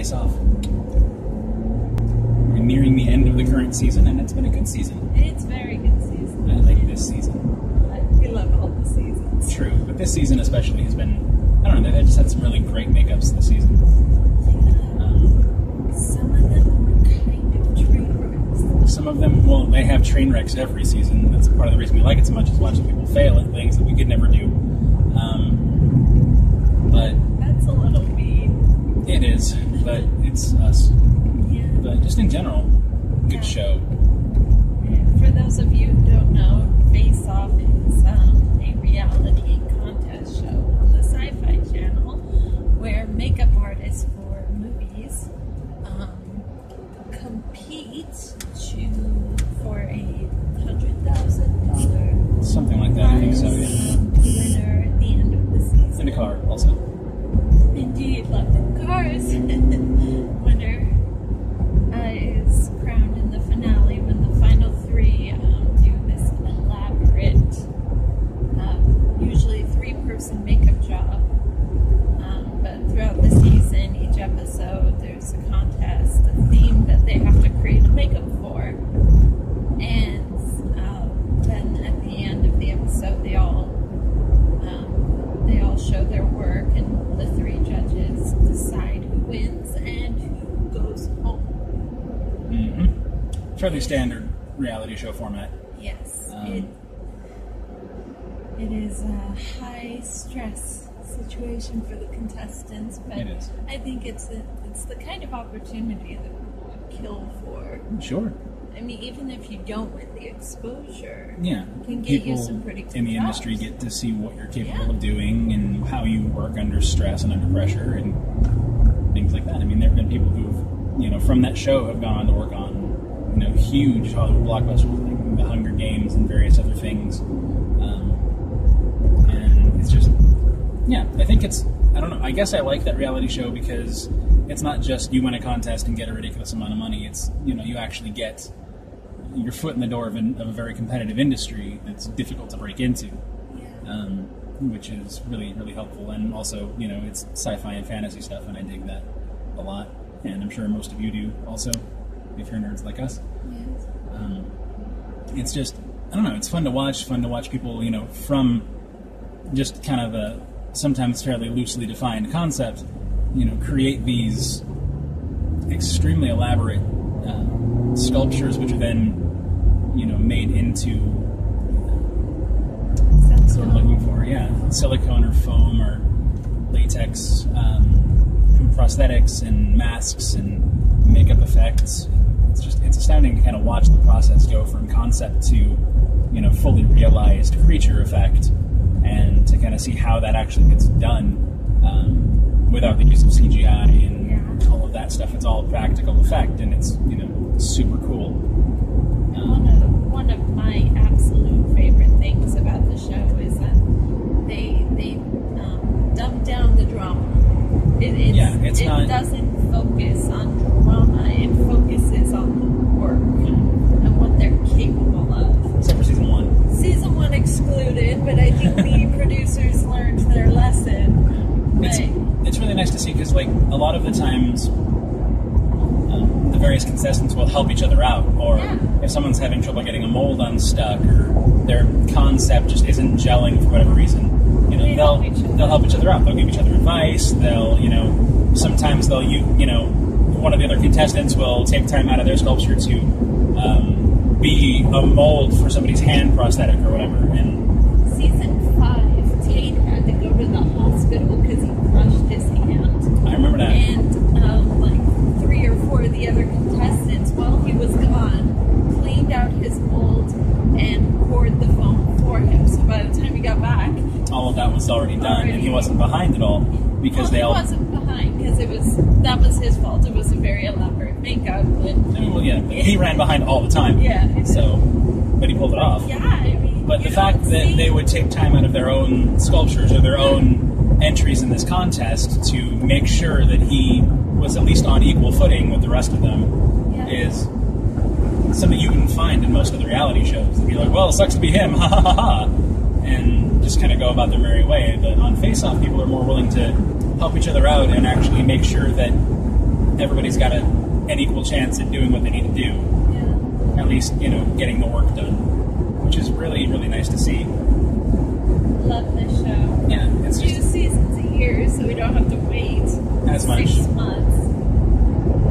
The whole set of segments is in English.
Face Off. We're nearing the end of the current season, and it's been a good season. It's a very good season. I like this season. We love all the seasons. True, but this season especially has been, I don't know, they've just had some really great makeups this season. Some of them were kind of train wrecks. Some of them, well, they have train wrecks every season. That's part of the reason we like it so much, is watching people fail at things that we could never do. But that's a little mean. It is, but it's us. Yeah. But just in general, good show. And for those of you who don't know, Face Off is a reality contest show on the Sci-Fi Channel where makeup artists for movies compete for a $100,000 something like that. I think so. Yeah. Winner at the end of the season. In a car, also. Indeed, love the cars. Winner is crowned in the finale when the final three do this elaborate, usually three-person makeup job. But throughout the season, each episode, there's a contest, a theme that they have to create a makeup for. And then at the end of the episode, they all show their work, and the three judges decide who wins and who goes home. Mm-hmm. Fairly standard reality show format. Yes. It is a high stress situation for the contestants, but It is. I think it's the kind of opportunity that people would kill for. Sure. I mean, even if you don't win the exposure, Yeah. can get People you some pretty good in the jobs. industry get to see what you're capable of doing and how you work under stress and under pressure and things like that. I mean, there have been people who've, from that show have gone on to work on, huge Hollywood blockbusters like The Hunger Games and various other things. And it's just, I think I don't know, I guess I like that reality show because it's not just you win a contest and get a ridiculous amount of money. It's, you actually get your foot in the door of a very competitive industry that's difficult to break into, which is really, really helpful. And also, it's sci-fi and fantasy stuff, and I dig that a lot. And I'm sure most of you do also, if you're nerds like us. Yes. It's just, I don't know, it's fun to watch people, from just kind of a sometimes fairly loosely defined concept, create these extremely elaborate sculptures, which are then, made into what I'm looking for, silicone or foam or latex prosthetics and masks and makeup effects. It's astounding to kind of watch the process go from concept to, fully realized creature effect, and to kind of see how that actually gets done without the use of CGI and all of that stuff. It's all practical effect, and it's, super cool. One of my absolute favorite things about the show is that they dumb down the drama. It doesn't focus on drama. It focuses on the work and what they're capable of. Except for season 1. Season 1 excluded, but I think the producers learned their lesson. It's really nice to see because, like, a lot of the times the various contestants will help each other out, or if someone's having trouble getting a mold unstuck, or their concept just isn't gelling for whatever reason, they'll help each other out. They'll give each other advice. They'll, sometimes they'll, one of the other contestants will take time out of their sculpture to be a mold for somebody's hand prosthetic or whatever. And season 5, Tate had to go to the hospital because he crushed his hand. I remember that. And like 3 or 4 of the other contestants, while he was gone, cleaned out his mold and poured the foam for him. So by the time he got back, all of that was already done, and he wasn't behind at all because he wasn't behind because that was his fault. It was a very elaborate makeup. But he ran behind all the time. Yeah. But he pulled it off. Yeah, I mean. But the fact that they would take time out of their own sculptures or their own entries in this contest to make sure that he was at least on equal footing with the rest of them is something you wouldn't find in most of the reality shows. They'd be like, well, it sucks to be him, ha ha ha ha, and just kind of go about their merry way. But on Face Off, people are more willing to help each other out and actually make sure that everybody's got an equal chance at doing what they need to do. Yeah. At least, getting the work done, which is really, really nice to see. Love this show. Yeah, it's 2 seasons a year, so we don't have to wait as much. 6 months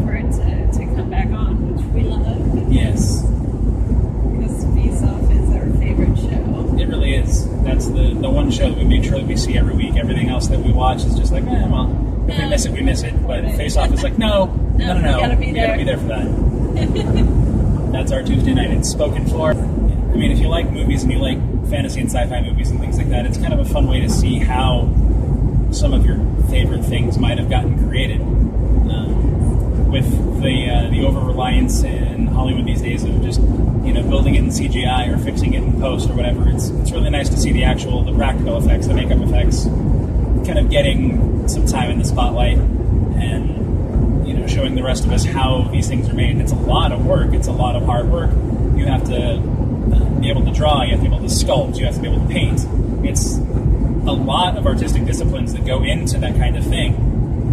for it to come back on, which we love. Yes. Because Face Off is our favorite show. It really is. That's the one show that we make sure that we see every week. Everything else that we watch is just like, well, if we miss it, we miss it. But Face Off is like, no. We gotta be there for that. That's our Tuesday night. It's spoken for. I mean, if you like movies and you like fantasy and sci-fi movies and things like that, it's kind of a fun way to see how some of your favorite things might have gotten created. With the over-reliance in Hollywood these days of just, building it in CGI or fixing it in post or whatever, it's really nice to see the practical effects, the makeup effects, kind of getting some time in the spotlight and, showing the rest of us how these things are made. It's a lot of work. It's a lot of hard work. You have to be able to draw. You have to be able to sculpt. You have to be able to paint. It's a lot of artistic disciplines that go into that kind of thing,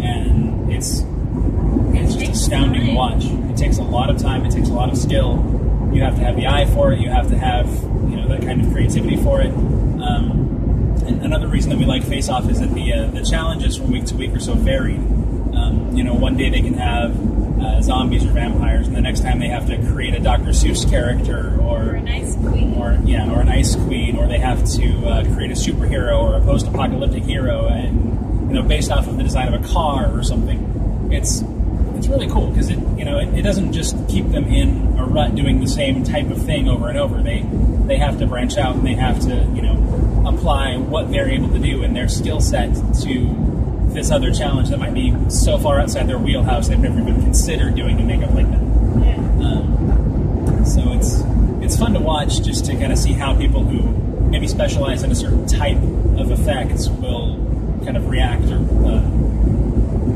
and it's just astounding to watch. It takes a lot of time. It takes a lot of skill. You have to have the eye for it. You have to have that kind of creativity for it. And another reason that we like Face Off is that the challenges from week to week are so varied. One day they can have zombies or vampires, and the next time they have to create a Dr. Seuss character or an ice queen, or an ice queen, or they have to create a superhero or a post-apocalyptic hero, and based off of the design of a car or something. It's really cool because it doesn't just keep them in a rut doing the same type of thing over and over. They have to branch out, and they have to apply what they're able to do in their skill set to this other challenge that might be so far outside their wheelhouse they've never even considered doing the makeup like that. Yeah. So it's fun to watch just to kind of see how people who maybe specialize in a certain type of effects will kind of react or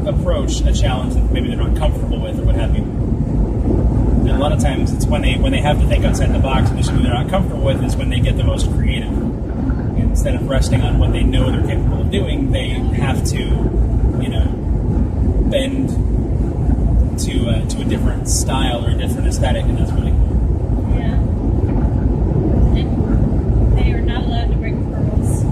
approach a challenge that maybe they're not comfortable with or what have you. And a lot of times it's when they have to think outside the box and do something they're not comfortable with is when they get the most creative. Instead of resting on what they know they're capable of doing, they have to, bend to a different style or a different aesthetic, and that's really cool. Yeah. And they are not allowed to bring pearls.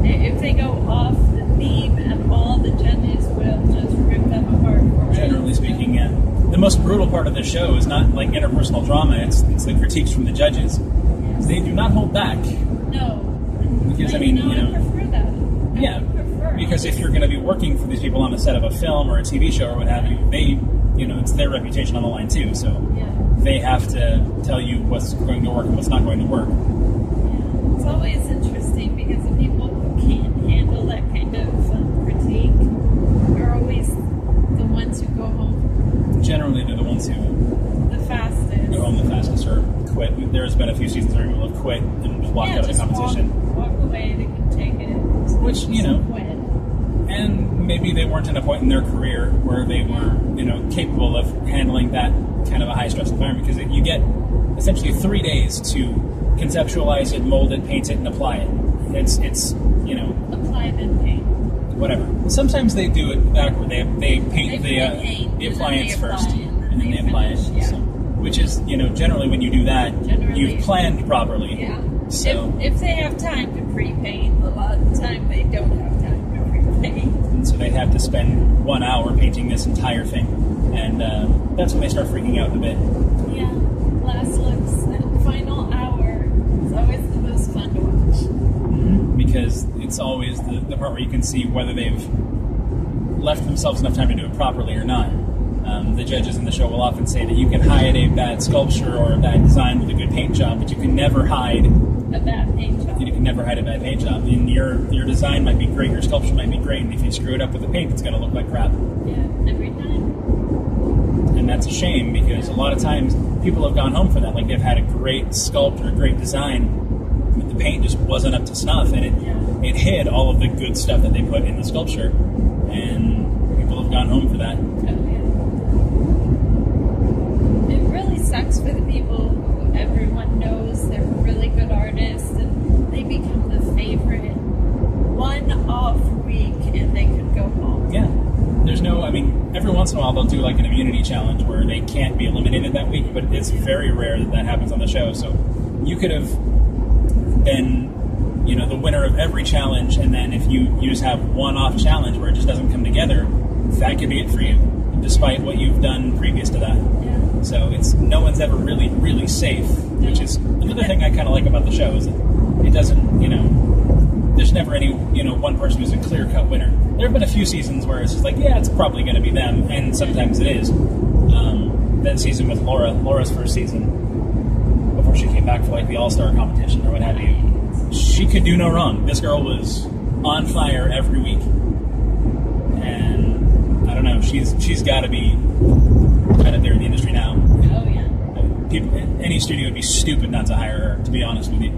If they go off the theme at all, the judges will just rip them apart for it. Generally speaking, yeah. The most brutal part of the show is not like interpersonal drama, it's the critiques from the judges. Yes. They do not hold back. No. Because, I prefer that. Yeah, because if you're going to be working for these people on the set of a film or a TV show or what have you, it's their reputation on the line too, so they have to tell you what's going to work and what's not going to work. Yeah. It's always interesting because the people who can't handle that kind of critique are always the ones who go home. Generally, they're the ones who the fastest. Go home the fastest or quit. There's been a few seasons where people have quit and just walked out of the competition. Walk away, they can take it. Which, and maybe they weren't at a point in their career where they were, capable of handling that kind of a high-stress environment, because you get essentially 3 days to conceptualize it, mold it, paint it, and apply it. It's Apply then paint. Whatever. Sometimes they do it backward. They paint the appliance first, and then they apply it. Yeah. So, which is, generally when you do that, you've planned properly. Yeah. So if they have time to pre-paint, a lot of the time they don't have time to pre-paint. And so they have to spend 1 hour painting this entire thing. And that's when they start freaking out a bit. Yeah. Last looks, that final hour is always the most fun to watch. Mm-hmm. Because it's always the part where you can see whether they've left themselves enough time to do it properly or not. The judges in the show will often say that you can hide a bad sculpture or a bad design with a good paint job, but you can never hide a bad paint job. You can never hide a bad paint job. And your design might be great, your sculpture might be great, and if you screw it up with the paint, it's going to look like crap. Yeah, every time. And that's a shame, because a lot of times people have gone home for that. Like, they've had a great sculpt or a great design, but the paint just wasn't up to snuff, and it hid all of the good stuff that they put in the sculpture, and people have gone home for that. Sucks for the people who everyone knows they're really good artists and they become the favorite one off week and they could go home. Yeah. There's no, every once in a while they'll do like an immunity challenge where they can't be eliminated that week, but it's very rare that that happens on the show. So you could have been, you know, the winner of every challenge, and then if you just have one off challenge where it just doesn't come together, that could be it for you, despite what you've done previous to that. Yeah. So it's no one's ever really, really safe, which is another thing I kind of like about the show, is that it doesn't, you know, there's never any, you know, one person who's a clear-cut winner. There have been a few seasons where it's just like, yeah, it's probably going to be them, and sometimes it is. That season with Laura's first season, before she came back for like the All-Star competition or what have you, she could do no wrong. This girl was on fire every week, and I don't know, she's got to be kind of there in the industry now. Oh yeah. Any studio would be stupid not to hire her, to be honest with you.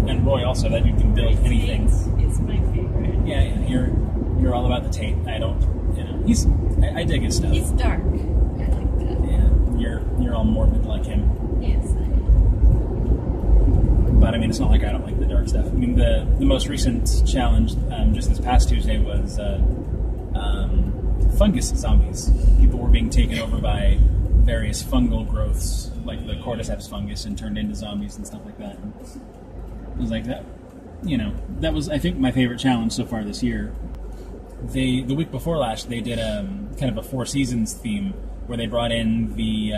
And Roy also, that you can build anything. It's my favorite. Yeah, you're all about the Tate. I don't, you know, I dig his stuff. He's dark. I like that. Yeah, you're all morbid like him. Yes, I am. But I mean, it's not like I don't like the dark stuff. I mean, the most recent challenge just this past Tuesday was fungus zombies. People were being taken over by various fungal growths, like the cordyceps fungus, and turned into zombies and stuff like that. And it was like that, you know, that was, I think, my favorite challenge so far this year. The week before last, they did a kind of a Four Seasons theme where they brought in the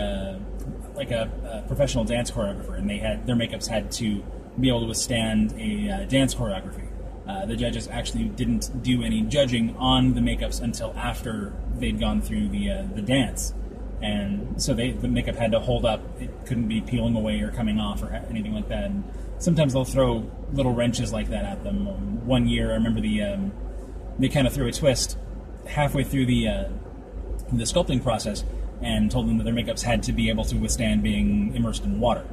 like a professional dance choreographer, and their makeups had to be able to withstand a dance choreography. The judges actually didn't do any judging on the makeups until after they'd gone through the dance, and so the makeup had to hold up. It couldn't be peeling away or coming off or anything like that. And sometimes they'll throw little wrenches like that at them. One year, I remember they kind of threw a twist halfway through the sculpting process and told them that their makeups had to be able to withstand being immersed in water.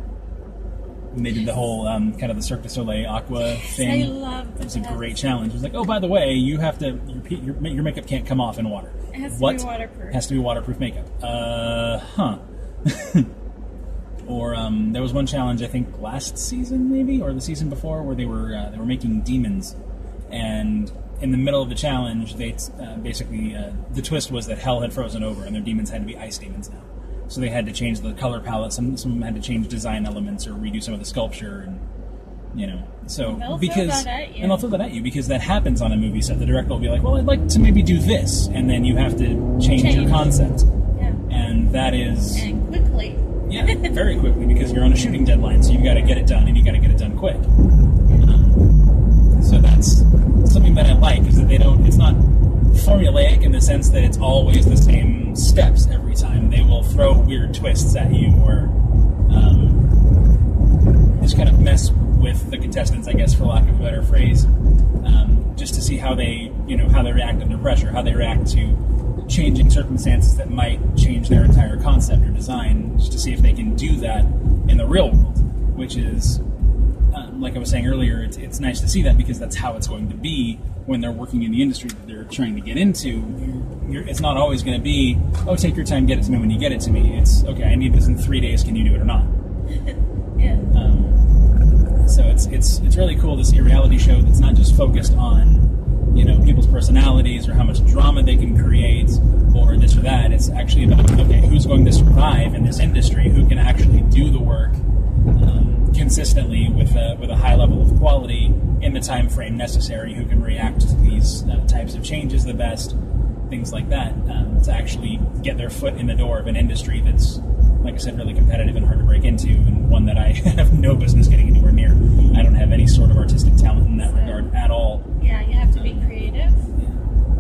And they did the whole kind of the Cirque du Soleil aqua thing. I love that. It was a great challenge. It was like, oh, by the way, you have to your makeup can't come off in water. It has to what? be waterproof. It has to be waterproof makeup. Or there was one challenge, I think last season maybe, or the season before, where they were making demons, and in the middle of the challenge, they basically the twist was that hell had frozen over, and their demons had to be ice demons now. So they had to change the color palette. Some of them had to change design elements or redo some of the sculpture, and you know, so they'll because throw that at you. and they'll throw that at you because that happens on a movie set. The director will be like, "Well, I'd like to maybe do this," and then you have to change your concept, and that is quickly. Yeah, very quickly, because you're on a shooting deadline, so you've got to get it done, and you've got to get it done quick. So that's something that I like, is that it's not formulaic in the sense that it's always the same steps every time. They will throw weird twists at you, or just kind of mess with the contestants, I guess, for lack of a better phrase, just to see how they react under pressure, how they react to changing circumstances that might change their entire concept or design, just to see if they can do that in the real world, which is, like I was saying earlier, it's nice to see that, because that's how it's going to be when they're working in the industry that they're trying to get into. It's not always going to be, oh, take your time, get it to me when you get it to me. It's, okay, I need this in 3 days, can you do it or not? Yeah. So it's really cool to see a reality show that's not just focused on, you know, people's personalities or how much drama they can create or this or that. It's actually about, okay, who's going to survive in this industry, who can actually do the work consistently with a high level of quality in the time frame necessary, who can react to these types of changes the best, things like that, to actually get their foot in the door of an industry that's, like I said, really competitive and hard to break into, and one that I have no business getting anywhere near. I don't have any sort of artistic talent in that regard at all. Yeah, you have to be creative.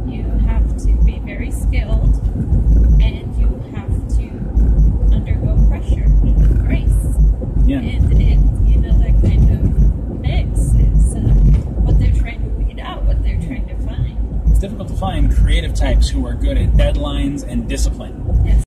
You have to be very skilled, and you have to undergo pressure with grace. Yeah. And you know, that kind of mix is what they're trying to weed out, what they're trying to find. It's difficult to find creative types who are good at deadlines and discipline. Yes.